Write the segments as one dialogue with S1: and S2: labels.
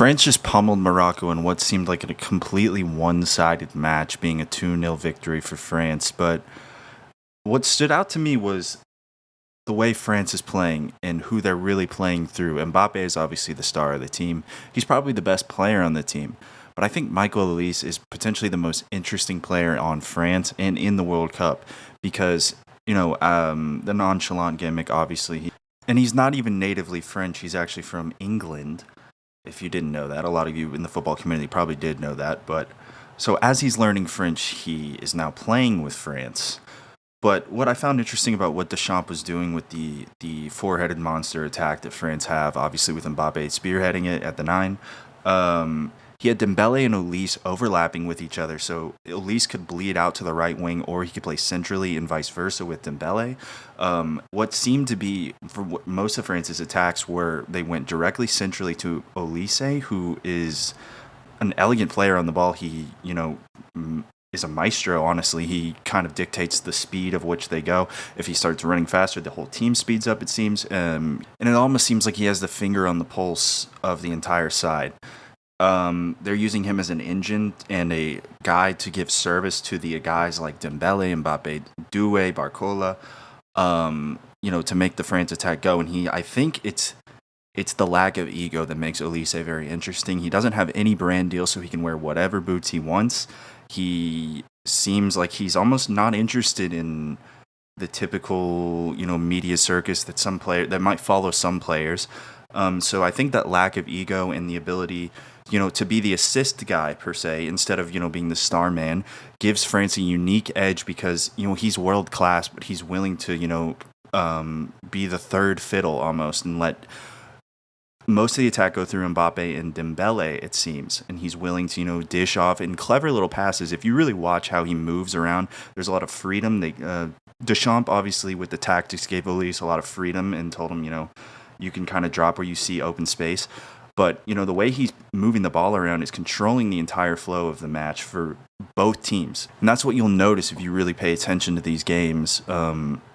S1: France just pummeled Morocco in what seemed like a completely one-sided match, being a 2-0 victory for France. But what stood out to me was the way France is playing and who they're really playing through. Mbappe is obviously the star of the team. He's probably the best player on the team. But I think Michael Olise is potentially the most interesting player on France and in the World Cup because, the nonchalant gimmick, obviously. And he's not even natively French. He's actually from England, if you didn't know that. A lot of you in the football community probably did know that. But so as he's learning French, he is now playing with France. But what I found interesting about what Deschamps was doing with the four-headed monster attack that France have, obviously with Mbappe spearheading it at the 9, he had Dembele and Olise overlapping with each other, so Olise could bleed out to the right wing, or he could play centrally and vice versa with Dembele. What seemed to be, for most of France's attacks, were they went directly centrally to Olise, who is an elegant player on the ball. He, is a maestro, honestly. He kind of dictates the speed of which they go. If he starts running faster, the whole team speeds up, it seems. And it almost seems like he has the finger on the pulse of the entire side. They're using him as an engine and a guy to give service to the guys like Dembele, Mbappe, Doué, Barcola, to make the France attack go. And I think it's the lack of ego that makes Olise very interesting. He doesn't have any brand deal, so he can wear whatever boots he wants. He seems like he's almost not interested in the typical, media circus that might follow some players. So I think that lack of ego and the ability, to be the assist guy per se, instead of, being the star man, gives France a unique edge because, he's world class, but he's willing to, be the third fiddle almost and let most of the attack go through Mbappe and Dembele, it seems, and he's willing to, dish off in clever little passes. If you really watch how he moves around, there's a lot of freedom. Deschamps, obviously, with the tactics, gave Olise a lot of freedom and told him, you can kind of drop where you see open space. But, the way he's moving the ball around is controlling the entire flow of the match for both teams. And that's what you'll notice if you really pay attention to these games.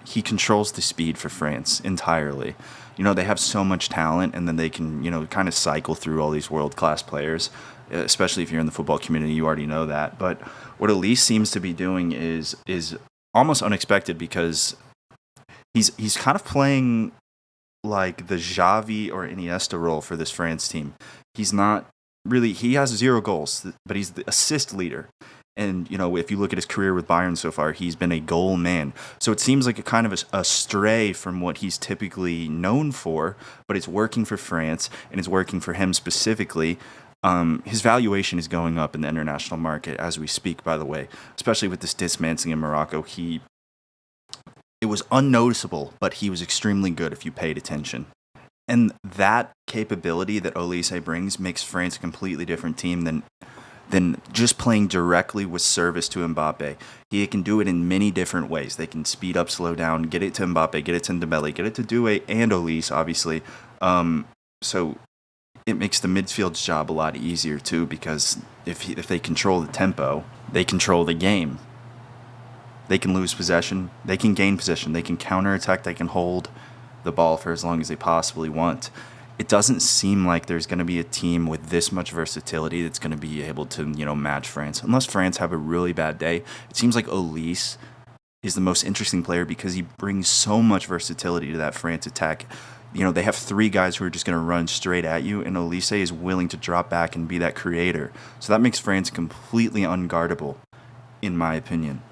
S1: He controls the speed for France entirely. They have so much talent, and then they can, kind of cycle through all these world-class players, especially if you're in the football community, you already know that. But what Elise seems to be doing is almost unexpected because he's kind of playing like the Xavi or Iniesta role for this France team. He's not really, he has 0 goals, but he's the assist leader. And, if you look at his career with Bayern so far, he's been a goal man. So it seems like a kind of a stray from what he's typically known for, but it's working for France, and it's working for him specifically. His valuation is going up in the international market as we speak, by the way, especially with this dismantling in Morocco. It was unnoticeable, but he was extremely good if you paid attention. And that capability that Olise brings makes France a completely different team than just playing directly with service to Mbappe. He can do it in many different ways. They can speed up, slow down, get it to Mbappe, get it to Dembele, get it to Doué and Olise, obviously. So it makes the midfield's job a lot easier, too, because if they control the tempo, they control the game. They can lose possession, they can gain possession, they can counterattack, they can hold the ball for as long as they possibly want. It doesn't seem like there's going to be a team with this much versatility that's going to be able to, match France. Unless France have a really bad day, it seems like Olise is the most interesting player because he brings so much versatility to that France attack. They have 3 guys who are just going to run straight at you, and Olise is willing to drop back and be that creator. So that makes France completely unguardable, in my opinion.